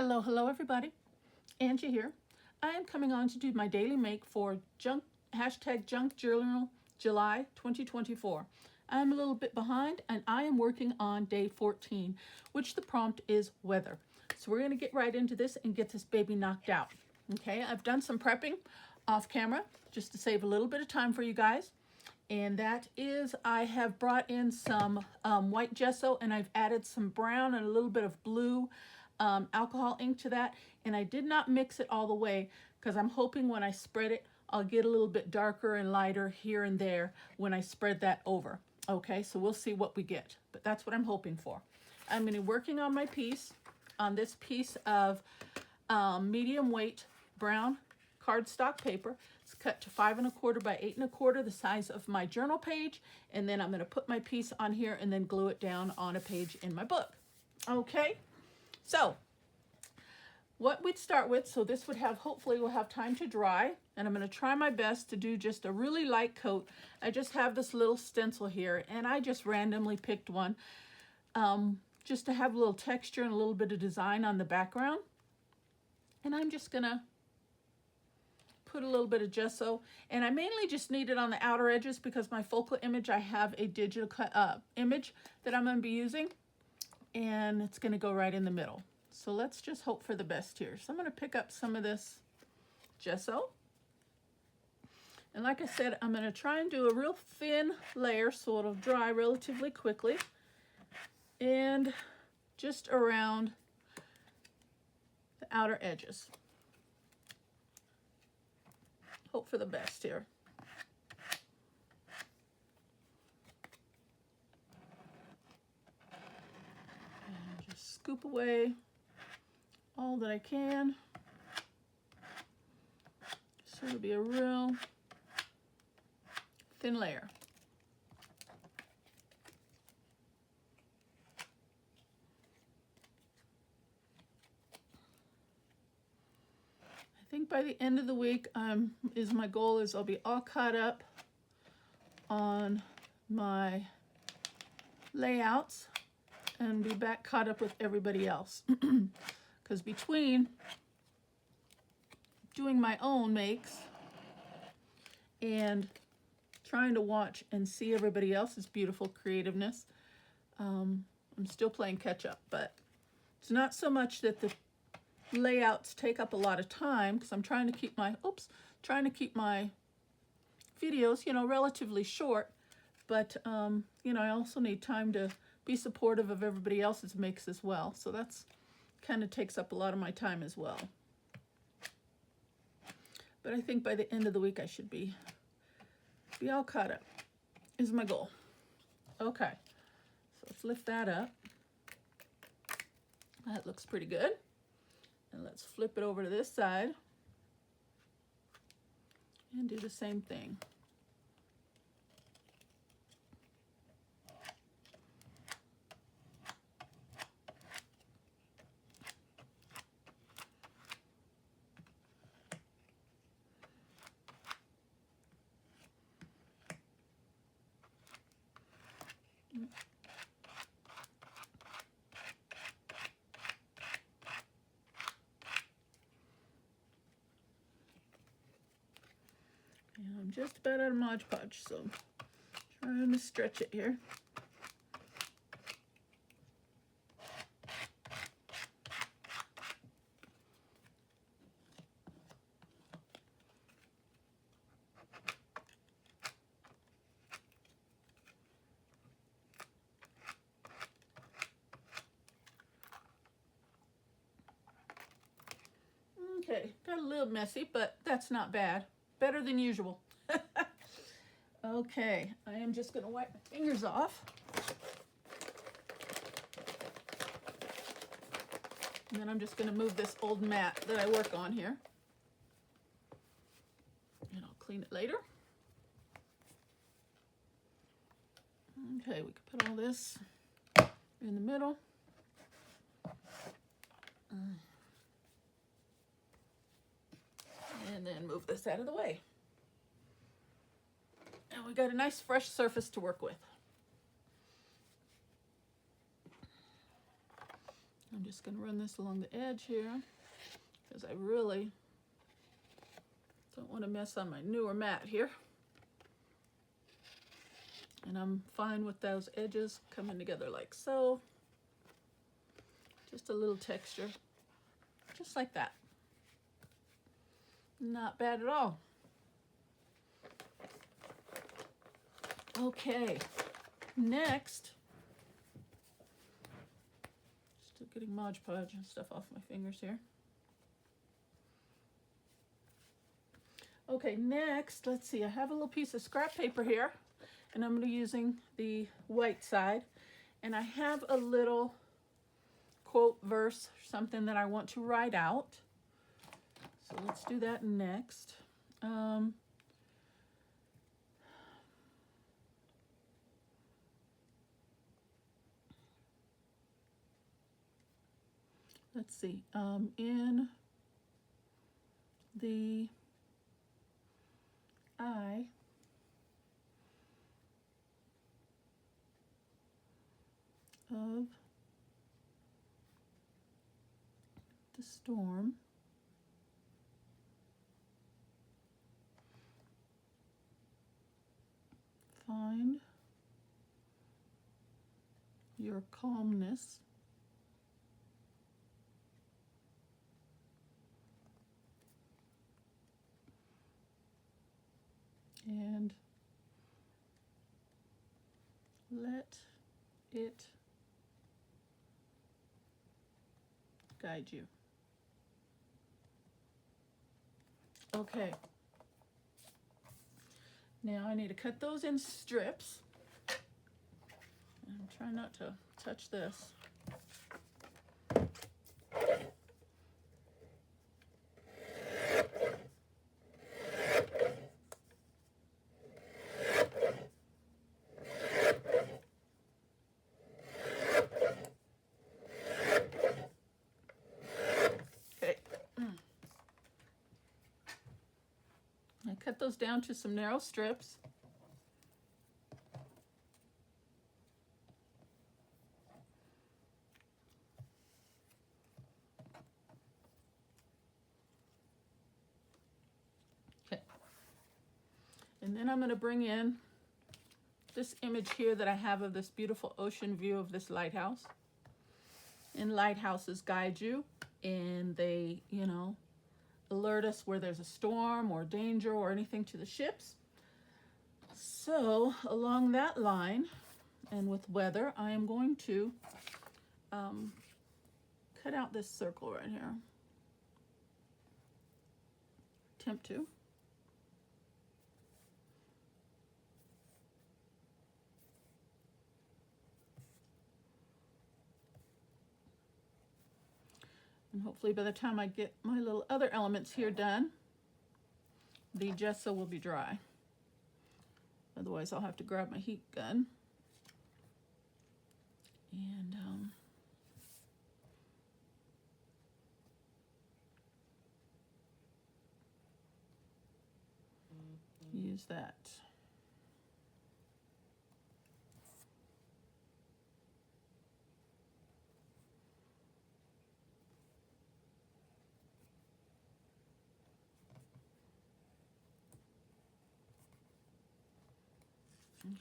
Hello everybody. Angie here. I am coming on to do my daily make for Junk Journal July 2024. I'm a little bit behind and I am working on day 14, which the prompt is weather. So we're going to get right into this and get this baby knocked out. Okay, I've done some prepping off camera just to save a little bit of time for you guys. And that is, I have brought in some white gesso and I've added some brown and a little bit of blue alcohol ink to that, and I did not mix it all the way because I'm hoping when I spread it I'll get a little bit darker and lighter here and there when I spread that over. Okay, so we'll see what we get, but that's what I'm hoping for. I'm going to be working on my piece, on this piece of medium weight brown cardstock paper. It's cut to 5 1/4 by 8 1/4, the size of my journal page, and then I'm going to put my piece on here and then glue it down on a page in my book. Okay. So what we'd start with, so this would have, hopefully will have time to dry, and I'm going to try my best to do just a really light coat. I just have this little stencil here and I just randomly picked one just to have a little texture and a little bit of design on the background. And I'm just going to put a little bit of gesso, and I mainly just need it on the outer edges because my focal image, I have a digital image that I'm going to be using, and it's going to go right in the middle. So let's just hope for the best here. So I'm going to pick up some of this gesso. And like I said, I'm going to try and do a real thin layer so it'll dry relatively quickly. And just around the outer edges. Hope for the best here. Scoop away all that I can. So it'll be a real thin layer. I think by the end of the week my goal is I'll be all caught up on my layouts and be back caught up with everybody else. Because between doing my own makes and trying to watch and see everybody else's beautiful creativeness, I'm still playing catch up. But it's not so much that the layouts take up a lot of time, because I'm trying to keep my videos, relatively short. But I also need time to be supportive of everybody else's makes as well. So that's kind of takes up a lot of my time as well. But I think by the end of the week I should be all caught up, is my goal. Okay, so let's lift that up. That looks pretty good. And let's flip it over to this side and do the same thing. And I'm just about out of Mod Podge, so I'm trying to stretch it here. Okay, got a little messy, but that's not bad. Better than usual. Okay, I am just going to wipe my fingers off. And then I'm just going to move this old mat that I work on here. And I'll clean it later. Okay, we can put all this in the middle. And then move this out of the way. And we got a nice fresh surface to work with. I'm just going to run this along the edge here because I really don't want to mess on my newer mat here. And I'm fine with those edges coming together like so. Just a little texture, just like that. Not bad at all. Okay, next, still getting Mod Podge and stuff off my fingers here. Okay, next, let's see, I have a little piece of scrap paper here, and I'm going to be using the white side, and I have a little quote, verse, something that I want to write out. So let's do that next. Let's see, in the eye of the storm, find your calmness and let it guide you. Okay. Now I need to cut those in strips. And try not to touch this. Cut those down to some narrow strips. Okay. And then I'm going to bring in this image here that I have of this beautiful ocean view of this lighthouse. And lighthouses guide you, and they, you know, alert us where there's a storm or danger or anything to the ships. So along that line and with weather, I am going to cut out this circle right here. Attempt to. And hopefully by the time I get my little other elements here done, the gesso will be dry. Otherwise I'll have to grab my heat gun and use that.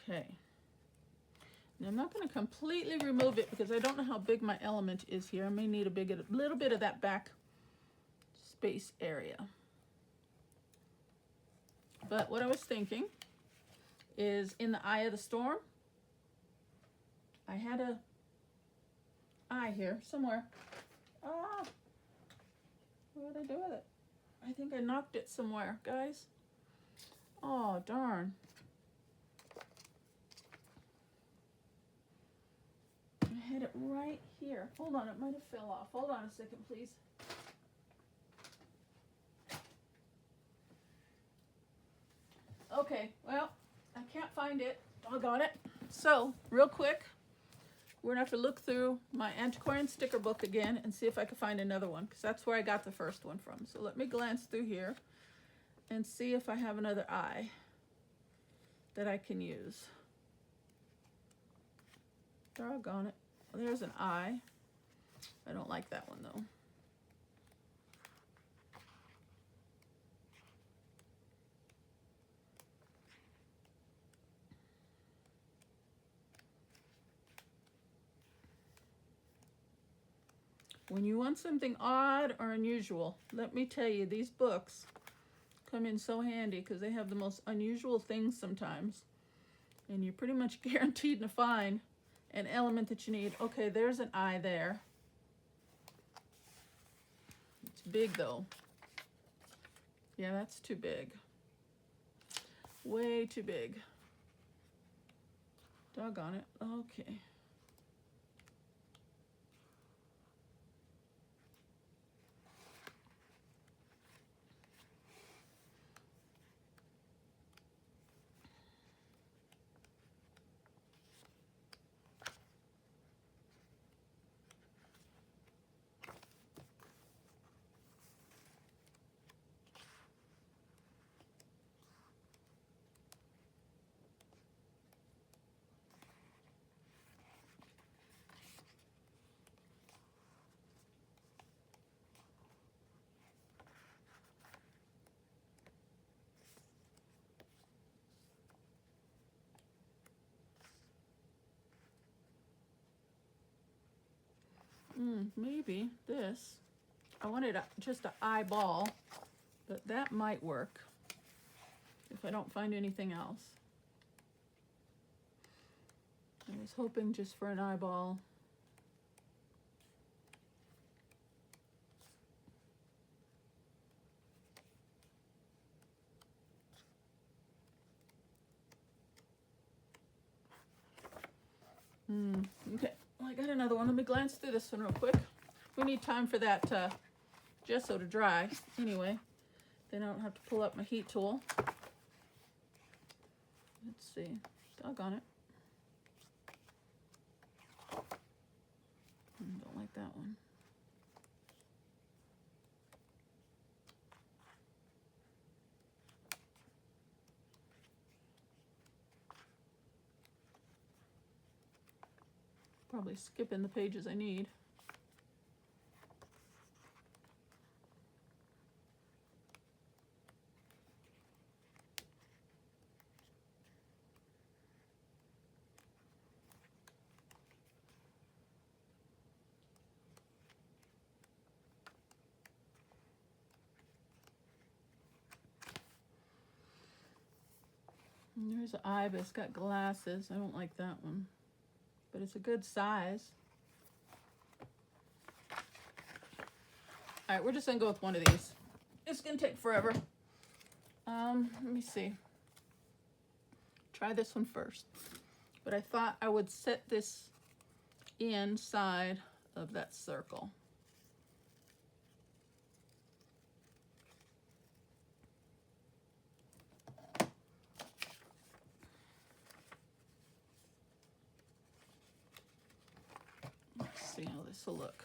Okay. Now I'm not going to completely remove it because I don't know how big my element is here. I may need a little bit of that back space area. But what I was thinking is in the eye of the storm, I had a eye here somewhere. Ah, what did I do with it? I think I knocked it somewhere, guys. Oh, darn. I had it right here. Hold on, it might have fell off. Hold on a second, please. Okay, well, I can't find it. Doggone it. So, real quick, we're gonna have to look through my antiquarian sticker book again and see if I can find another one, because that's where I got the first one from. So let me glance through here and see if I have another eye that I can use. Doggone it. There's an eye. I don't like that one though. When you want something odd or unusual, let me tell you, these books come in so handy because they have the most unusual things sometimes. And you're pretty much guaranteed to find an element that you need. Okay, there's an eye there. It's big though. Yeah, that's too big. Way too big. Doggone it. Okay. Maybe this. I wanted just an eyeball, but that might work if I don't find anything else. I was hoping just for an eyeball. Okay, well, I got another one. Let me glance through this one real quick. We need time for that gesso to dry anyway. Then I don't have to pull up my heat tool. Let's see. Doggone it. Don't like that one. Probably skipping the pages I need. And there's an eye, but it's got glasses. I don't like that one. But it's a good size. All right, we're just gonna go with one of these. It's gonna take forever. Let me see. Try this one first. But I thought I would set this inside of that circle. Let's see how this will look.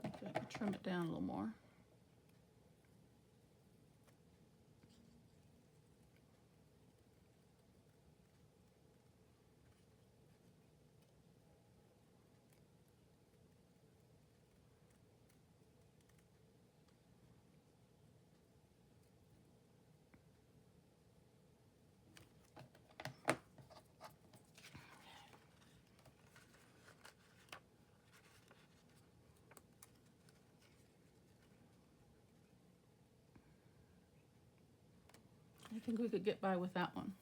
Maybe I could trim it down a little more. I think we could get by with that one.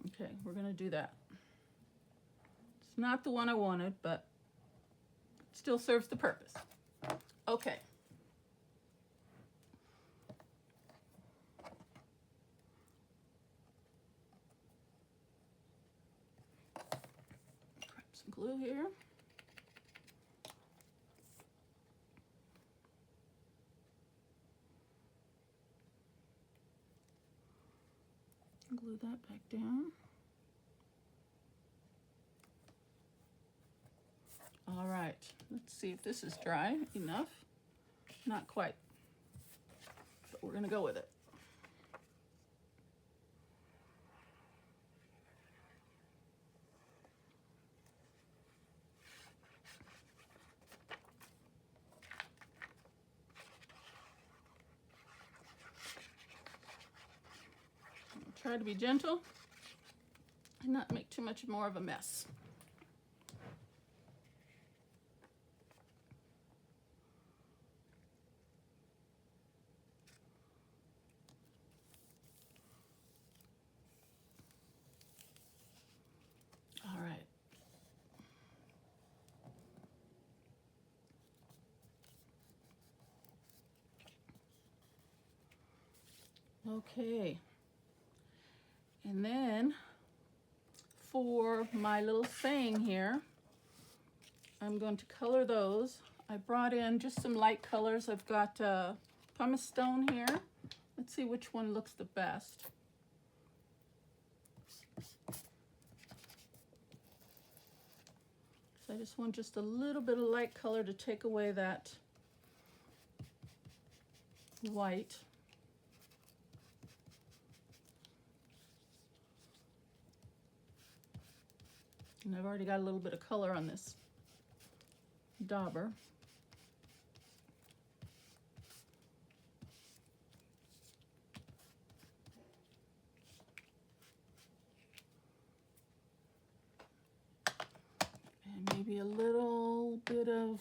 Okay, we're gonna do that. It's not the one I wanted, but it still serves the purpose. Okay. Grab some glue here. Glue that back down. All right, let's see if this is dry enough. Not quite, but we're gonna go with it. Try to be gentle and not make too much more of a mess. All right. Okay. And then for my little saying here, I'm going to color those. I brought in just some light colors. I've got pumice stone here. Let's see which one looks the best. So I just want just a little bit of light color to take away that white. And I've already got a little bit of color on this dauber. And maybe a little bit of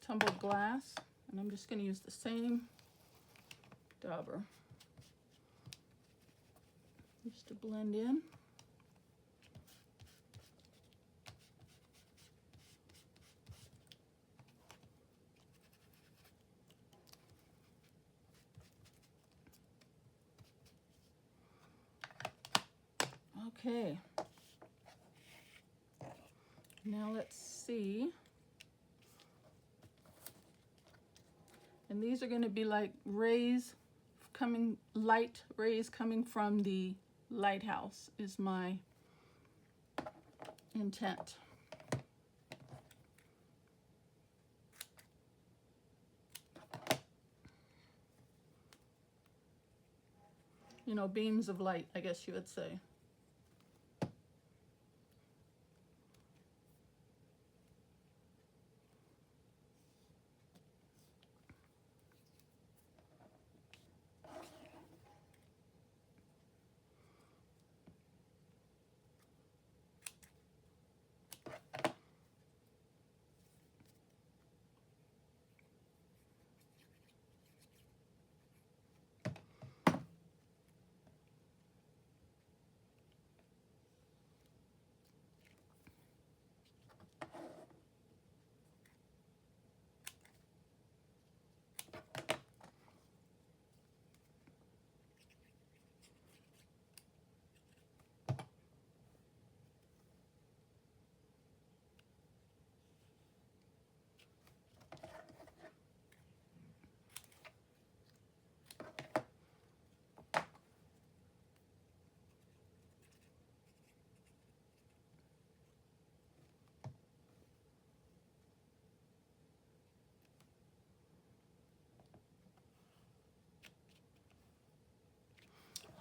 tumbled glass. And I'm just going to use the same dauber just to blend in. Okay, now let's see. And these are going to be like rays coming, light rays coming from the lighthouse is my intent. You know, beams of light, I guess you would say.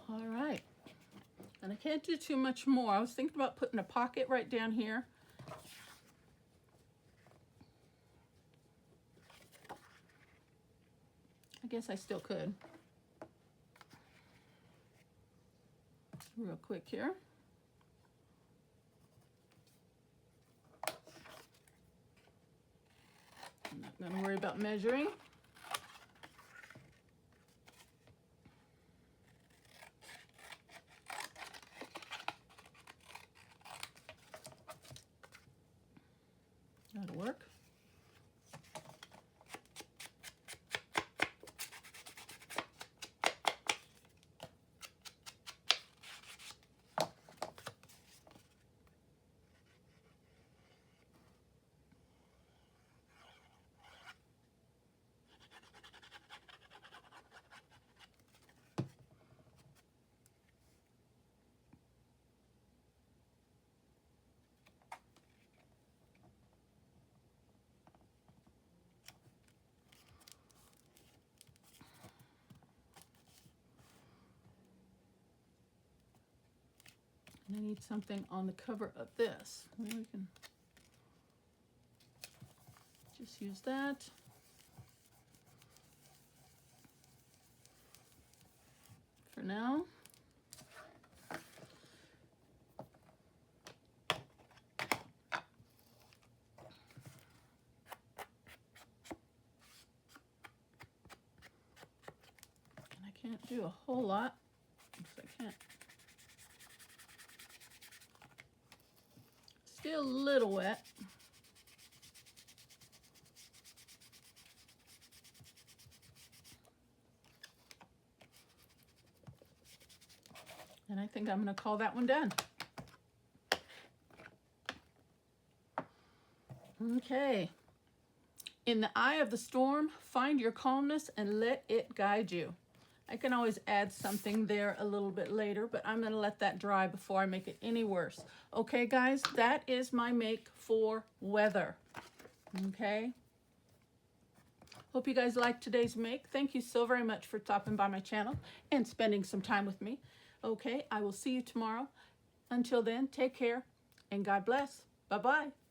All right, and I can't do too much more. I was thinking about putting a pocket right down here. I guess I still could. Real quick here. I'm not going to worry about measuring. That'll work. And I need something on the cover of this. Maybe we can just use that. now. And I can't do a whole lot because I can't. Still a little wet. And I think I'm going to call that one done. Okay. In the eye of the storm, find your calmness and let it guide you. I can always add something there a little bit later, but I'm going to let that dry before I make it any worse. Okay, guys, that is my make for weather. Okay. Hope you guys liked today's make. Thank you so very much for stopping by my channel and spending some time with me. Okay, I will see you tomorrow. Until then, take care and God bless. Bye-bye.